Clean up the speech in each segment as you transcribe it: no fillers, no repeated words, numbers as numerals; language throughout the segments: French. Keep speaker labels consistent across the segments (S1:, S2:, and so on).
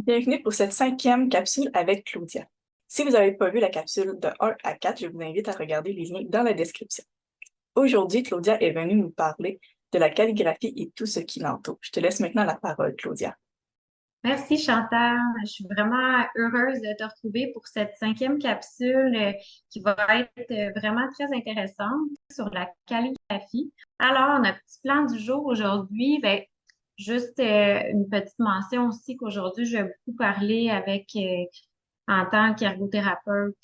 S1: Bienvenue pour cette 5e capsule avec Claudia. Si vous n'avez pas vu la capsule de 1 à 4, je vous invite à regarder les liens dans la description. Aujourd'hui, Claudia est venue nous parler de la calligraphie et tout ce qui l'entoure. Je te laisse maintenant la parole, Claudia.
S2: Merci Chantal. Je suis vraiment heureuse de te retrouver pour cette 5e capsule qui va être vraiment très intéressante sur la calligraphie. Alors, notre petit plan du jour aujourd'hui, juste une petite mention aussi qu'aujourd'hui, je vais beaucoup parler en tant qu'ergothérapeute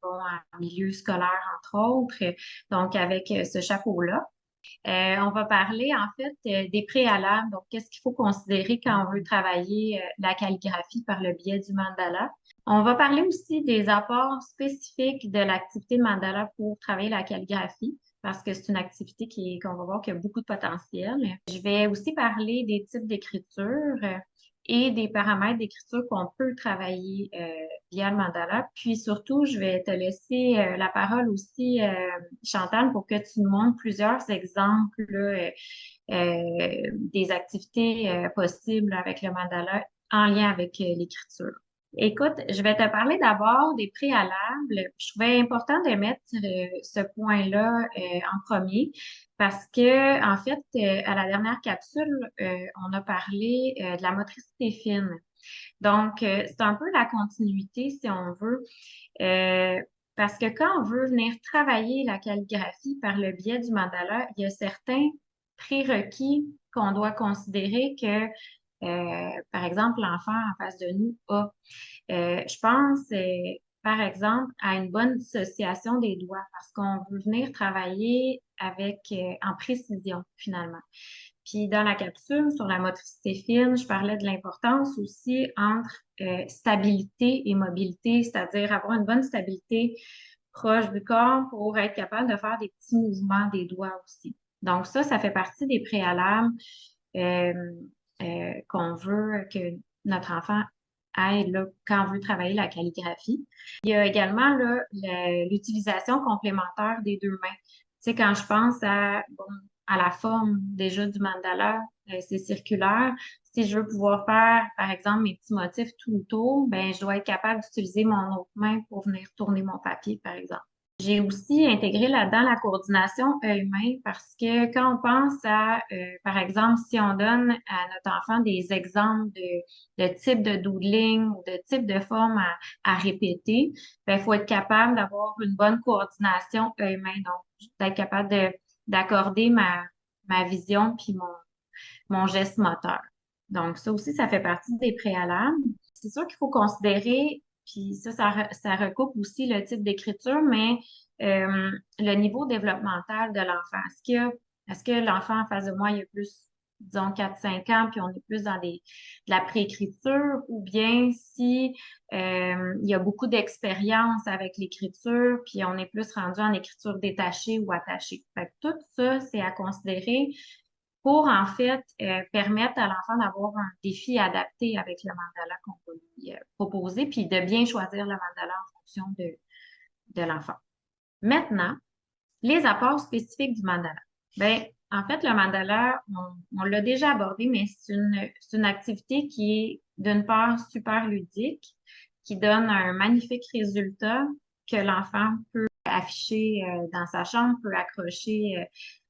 S2: en milieu scolaire, entre autres, donc avec ce chapeau-là. On va parler en fait des préalables. Donc, qu'est-ce qu'il faut considérer quand on veut travailler la calligraphie par le biais du mandala. On va parler aussi des apports spécifiques de l'activité de mandala pour travailler la calligraphie, parce que c'est une activité qu'on va voir qui a beaucoup de potentiel. Je vais aussi parler des types d'écriture et des paramètres d'écriture qu'on peut travailler via le mandala. Puis surtout, je vais te laisser la parole aussi, Chantal, pour que tu nous montres plusieurs exemples là, des activités possibles avec le mandala en lien avec l'écriture. Écoute, je vais te parler d'abord des préalables. Je trouvais important de mettre ce point-là en premier parce que, en fait, à la dernière capsule, on a parlé de la motricité fine. Donc, c'est un peu la continuité, si on veut, parce que quand on veut venir travailler la calligraphie par le biais du mandala, il y a certains prérequis qu'on doit considérer que, par exemple, l'enfant en face de nous a. Je pense, par exemple, à une bonne dissociation des doigts parce qu'on veut venir travailler avec en précision, finalement. Puis dans la capsule sur la motricité fine, je parlais de l'importance aussi entre stabilité et mobilité, c'est-à-dire avoir une bonne stabilité proche du corps pour être capable de faire des petits mouvements des doigts aussi. Donc ça fait partie des préalables euh, qu'on veut que notre enfant ait là, quand on veut travailler la calligraphie. Il y a également là, l'utilisation complémentaire des deux mains. Tu sais, quand je pense à la forme déjà du mandala, c'est circulaire. Si je veux pouvoir faire, par exemple, mes petits motifs tout le tour, ben, je dois être capable d'utiliser mon autre main pour venir tourner mon papier, par exemple. J'ai aussi intégré là-dedans la coordination œil-main parce que quand on pense par exemple, si on donne à notre enfant des exemples de type de doodling ou de type de forme à répéter, il faut être capable d'avoir une bonne coordination œil-main. Donc, d'être capable d'accorder ma vision puis mon geste moteur. Donc, ça aussi, ça fait partie des préalables. C'est sûr qu'il faut considérer, puis ça recoupe aussi le type d'écriture, mais le niveau développemental de l'enfant. Est-ce que l'enfant en face de moi, il a plus, disons, 4-5 ans, puis on est plus dans de la préécriture, ou bien si il y a beaucoup d'expérience avec l'écriture, puis on est plus rendu en écriture détachée ou attachée. Fait que tout ça, c'est à considérer pour en fait permettre à l'enfant d'avoir un défi adapté avec le mandala qu'on va lui proposer, puis de bien choisir le mandala en fonction de l'enfant. Maintenant, les apports spécifiques du mandala. Ben, en fait, le mandala, on l'a déjà abordé, mais c'est une activité qui est d'une part super ludique, qui donne un magnifique résultat que l'enfant peut afficher dans sa chambre, peut accrocher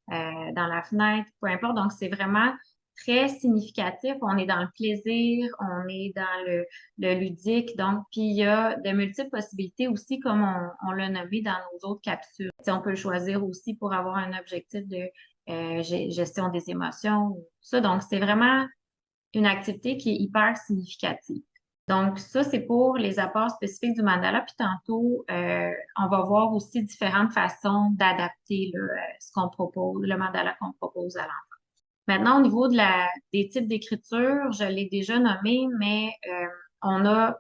S2: dans la fenêtre, peu importe. Donc, c'est vraiment très significatif. On est dans le plaisir, on est dans le ludique. Donc, puis il y a de multiples possibilités aussi, comme on l'a nommé dans nos autres capsules. T'sais, on peut le choisir aussi pour avoir un objectif de gestion des émotions, ou ça. Donc, c'est vraiment une activité qui est hyper significative. Donc, ça, c'est pour les apports spécifiques du mandala. Puis tantôt, on va voir aussi différentes façons d'adapter là, ce qu'on propose, le mandala qu'on propose à l'enfant. Maintenant, au niveau des types d'écriture, je l'ai déjà nommé, mais on a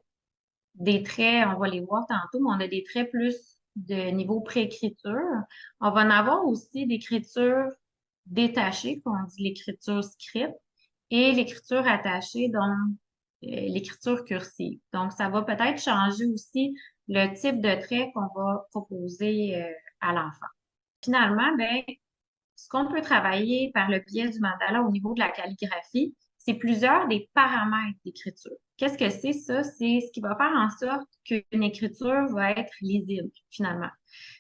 S2: des traits, on va les voir tantôt, mais on a des traits plus de niveau préécriture. On va en avoir aussi d'écriture détachée, qu'on dit l'écriture script, et l'écriture attachée, donc l'écriture cursive. Donc, ça va peut-être changer aussi le type de trait qu'on va proposer à l'enfant. Finalement, ben, ce qu'on peut travailler par le biais du mandala au niveau de la calligraphie, c'est plusieurs des paramètres d'écriture. Qu'est-ce que c'est ça? C'est ce qui va faire en sorte qu'une écriture va être lisible, finalement.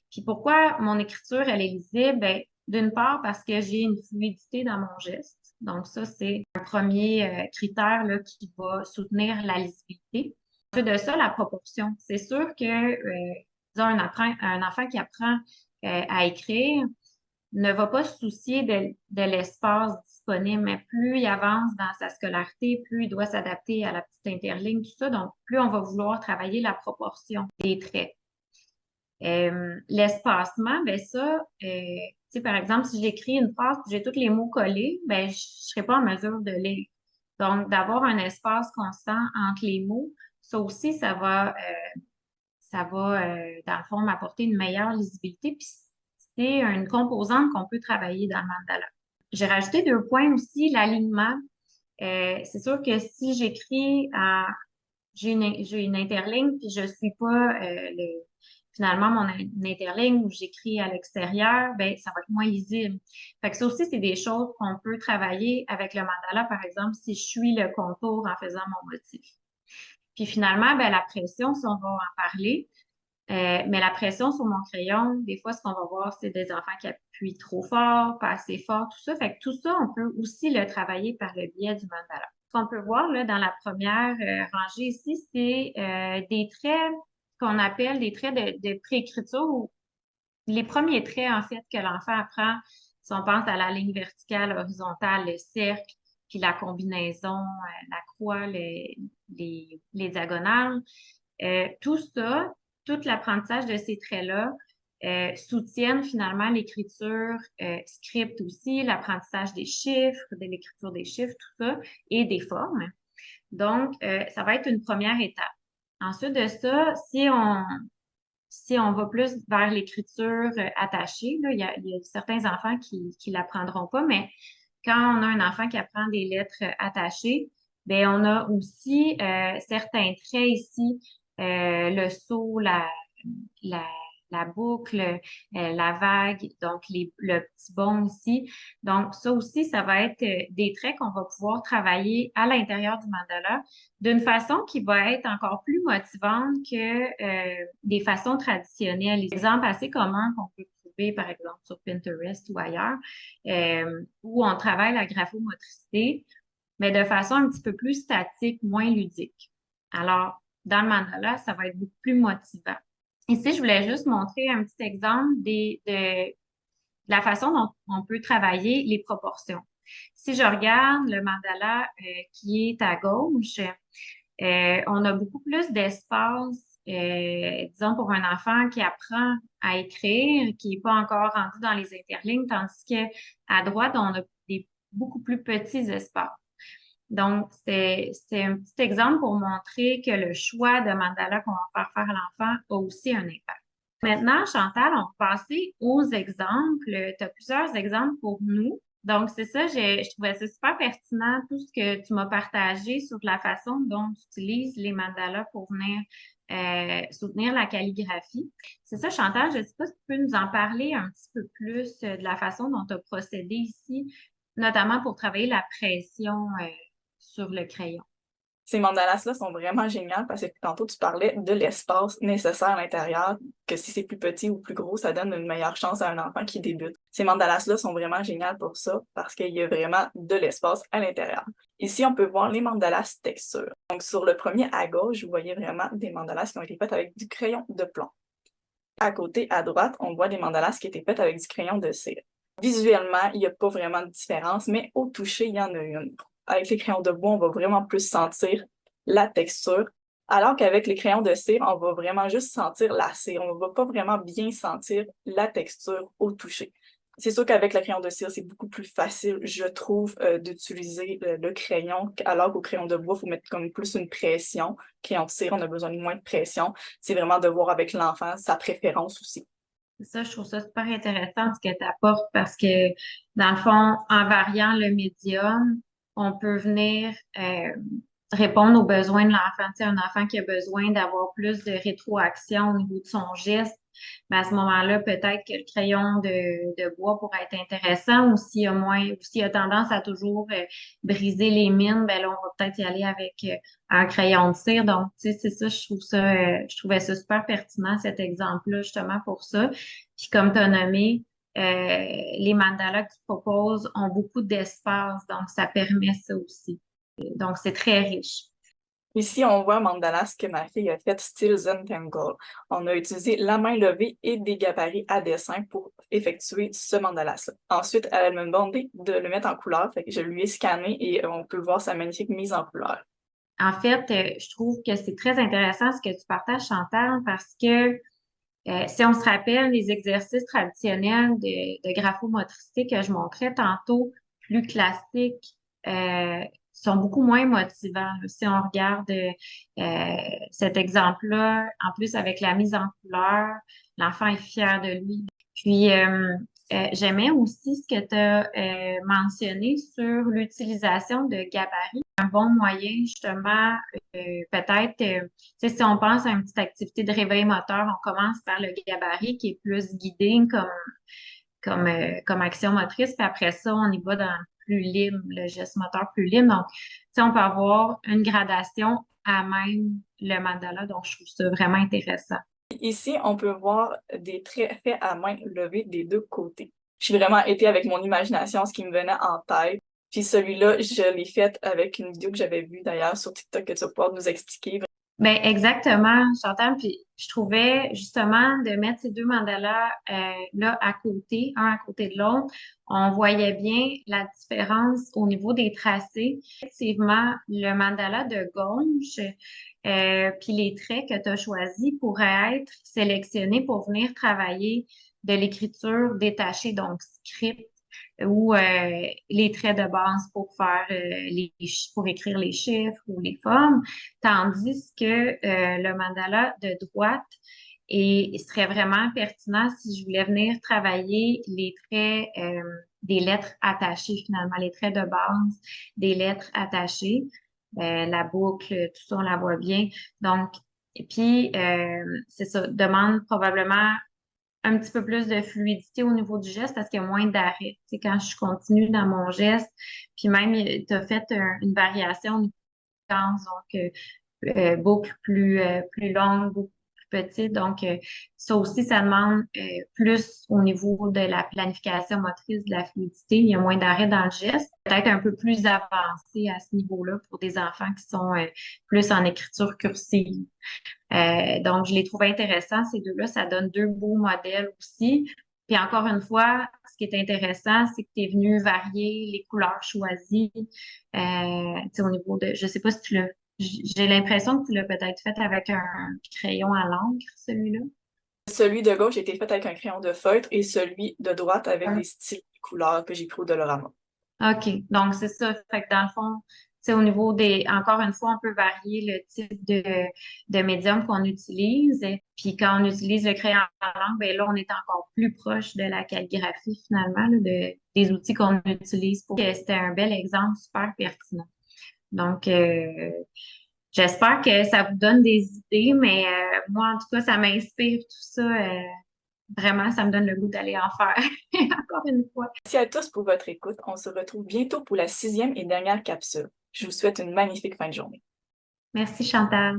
S2: Puis pourquoi mon écriture, elle est lisible? Ben, d'une part, parce que j'ai une fluidité dans mon geste. Donc, ça, c'est un premier critère là, qui va soutenir la lisibilité. Ensuite de ça, la proportion. C'est sûr que, disons, un enfant qui apprend à écrire ne va pas se soucier de l'espace disponible, mais plus il avance dans sa scolarité, plus il doit s'adapter à la petite interligne, tout ça. Donc, plus on va vouloir travailler la proportion des traits. L'espacement, ben ça, tu sais, par exemple, si j'écris une phrase et j'ai tous les mots collés, ben je serai pas en mesure de lire. Donc, d'avoir un espace constant entre les mots, ça aussi, dans le fond, m'apporter une meilleure lisibilité. Puis, c'est une composante qu'on peut travailler dans le mandala. J'ai rajouté 2 points aussi, l'alignement. C'est sûr que si j'écris j'ai une interligne, puis je suis pas finalement mon interligne où j'écris à l'extérieur, ben ça va être moins lisible. Fait que ça aussi, c'est des choses qu'on peut travailler avec le mandala, par exemple, si je suis le contour en faisant mon motif. Puis finalement, ben la pression, si on va en parler, mais la pression sur mon crayon, des fois, ce qu'on va voir, c'est des enfants qui appuient trop fort, pas assez fort, tout ça. Fait que tout ça, on peut aussi le travailler par le biais du mandala. Ce qu'on peut voir là, dans la première rangée ici, c'est des traits qu'on appelle des traits de préécriture ou les premiers traits, en fait, que l'enfant apprend, si on pense à la ligne verticale, horizontale, le cercle, puis la combinaison, la croix, les diagonales. Tout ça, tout l'apprentissage de ces traits-là soutiennent finalement l'écriture script aussi, l'apprentissage des chiffres, de l'écriture des chiffres, tout ça, et des formes. Donc, ça va être une première étape. Ensuite de ça, si on va plus vers l'écriture attachée, là, il y a certains enfants qui l'apprendront pas, mais quand on a un enfant qui apprend des lettres attachées, ben on a aussi certains traits ici, le saut, la, la boucle, la vague, donc le petit bond ici. Donc ça aussi, ça va être des traits qu'on va pouvoir travailler à l'intérieur du mandala d'une façon qui va être encore plus motivante que des façons traditionnelles. Les exemples assez communs qu'on peut trouver, par exemple, sur Pinterest ou ailleurs, où on travaille la graphomotricité, mais de façon un petit peu plus statique, moins ludique. Alors, dans le mandala, ça va être beaucoup plus motivant. Ici, je voulais juste montrer un petit exemple de la façon dont on peut travailler les proportions. Si je regarde le mandala qui est à gauche, on a beaucoup plus d'espace, disons, pour un enfant qui apprend à écrire, qui n'est pas encore rendu dans les interlignes, tandis que à droite, on a beaucoup plus petits espaces. Donc, c'est un petit exemple pour montrer que le choix de mandala qu'on va faire à l'enfant a aussi un impact. Maintenant, Chantal, on va passer aux exemples. Tu as plusieurs exemples pour nous. Donc, c'est ça, je trouvais ça super pertinent, tout ce que tu m'as partagé sur la façon dont tu utilises les mandalas pour venir soutenir la calligraphie. C'est ça, Chantal, je ne sais pas si tu peux nous en parler un petit peu plus de la façon dont tu as procédé ici, notamment pour travailler la pression sur le crayon.
S1: Ces mandalas-là sont vraiment géniaux parce que tantôt tu parlais de l'espace nécessaire à l'intérieur, que si c'est plus petit ou plus gros, ça donne une meilleure chance à un enfant qui débute. Ces mandalas-là sont vraiment géniaux pour ça parce qu'il y a vraiment de l'espace à l'intérieur. Ici, on peut voir les mandalas texture. Donc, sur le premier à gauche, vous voyez vraiment des mandalas qui ont été faits avec du crayon de plomb. À côté, à droite, on voit des mandalas qui étaient faits avec du crayon de cire. Visuellement, il n'y a pas vraiment de différence, mais au toucher, il y en a une. Avec les crayons de bois, on va vraiment plus sentir la texture, alors qu'avec les crayons de cire, on va vraiment juste sentir la cire. On ne va pas vraiment bien sentir la texture au toucher. C'est sûr qu'avec le crayon de cire, c'est beaucoup plus facile, je trouve, d'utiliser le crayon, alors qu'au crayon de bois, il faut mettre comme plus une pression. Crayon de cire, on a besoin de moins de pression. C'est vraiment de voir avec l'enfant sa préférence aussi.
S2: Ça, je trouve ça super intéressant ce que tu apportes parce que, dans le fond, en variant le médium, on peut venir répondre aux besoins de l'enfant. Tu sais, un enfant qui a besoin d'avoir plus de rétroaction au niveau de son geste, Mais à ce moment-là, peut-être que le crayon de bois pourrait être intéressant ou ou s'il a tendance à toujours briser les mines, ben là, on va peut-être y aller avec un crayon de cire. Donc, tu sais, c'est ça, je trouvais ça super pertinent, cet exemple-là, justement pour ça. Puis comme tu as nommé, les mandalas que tu proposes ont beaucoup d'espace, donc ça permet ça aussi. Donc, c'est très riche.
S1: Ici, on voit un mandalas que ma fille a fait style Zentangle. On a utilisé la main levée et des gabarits à dessin pour effectuer ce mandalas-là. Ensuite, elle m'a demandé de le mettre en couleur, fait que je lui ai scanné et on peut voir sa magnifique mise en couleur.
S2: En fait, je trouve que c'est très intéressant ce que tu partages, Chantal, parce que si on se rappelle les exercices traditionnels de graphomotricité que je montrais tantôt, plus classiques, sont beaucoup moins motivants. Si on regarde cet exemple-là, en plus avec la mise en couleur, l'enfant est fier de lui. Puis, j'aimais aussi ce que tu as mentionné sur l'utilisation de gabarits. Un bon moyen, justement, peut-être, tu sais, si on pense à une petite activité de réveil moteur, on commence par le gabarit qui est plus guidé comme action motrice, puis après ça, on y va dans le plus libre, le geste moteur plus libre. Donc, tu sais, on peut avoir une gradation à même le mandala, donc je trouve ça vraiment intéressant.
S1: Ici, on peut voir des traits faits à main levée des deux côtés. J'ai vraiment été avec mon imagination, ce qui me venait en tête. Puis celui-là, je l'ai fait avec une vidéo que j'avais vue d'ailleurs sur TikTok que tu vas pouvoir nous expliquer.
S2: Ben exactement, Chantal. Puis je trouvais justement de mettre ces deux mandalas là à côté, un à côté de l'autre, on voyait bien la différence au niveau des tracés. Effectivement, le mandala de gauche, puis les traits que tu as choisis pourraient être sélectionnés pour venir travailler de l'écriture détachée, donc script ou les traits de base pour faire pour écrire les chiffres ou les formes, tandis que le mandala de droite serait vraiment pertinent si je voulais venir travailler les traits des lettres attachées finalement, les traits de base des lettres attachées. La boucle, tout ça, on la voit bien. Donc, et puis, c'est ça, demande probablement un petit peu plus de fluidité au niveau du geste parce qu'il y a moins d'arrêt. Tu sais, quand je continue dans mon geste, puis même tu as fait une variation de séquence, donc boucle plus longue, boucle plus petite. Donc, ça aussi, ça demande plus au niveau de la planification motrice, de la fluidité. Il y a moins d'arrêt dans le geste. Peut-être un peu plus avancé à ce niveau-là pour des enfants qui sont plus en écriture cursive. Donc, je les trouve intéressants, ces deux-là. Ça donne deux beaux modèles aussi. Puis encore une fois, ce qui est intéressant, c'est que tu es venu varier les couleurs choisies. Tu sais, au niveau de, je sais pas si tu l'as, j'ai l'impression que tu l'as peut-être fait avec un crayon à l'encre, celui-là.
S1: Celui de gauche a été fait avec un crayon de feutre et celui de droite avec
S2: Ouais.
S1: des styles de couleurs que j'ai pris au Dolorama.
S2: OK. Donc, c'est ça. Fait que dans le fond, c'est au niveau encore une fois, on peut varier le type de médium qu'on utilise. Puis quand on utilise le crayon à langue, ben là, on est encore plus proche de la calligraphie finalement, là, des outils qu'on utilise pour. C'était un bel exemple super pertinent. Donc, j'espère que ça vous donne des idées, mais moi, en tout cas, ça m'inspire tout ça. Vraiment, ça me donne le goût d'aller en faire encore une fois.
S1: Merci à tous pour votre écoute. On se retrouve bientôt pour la 6e et dernière capsule. Je vous souhaite une magnifique fin de journée.
S2: Merci, Chantal.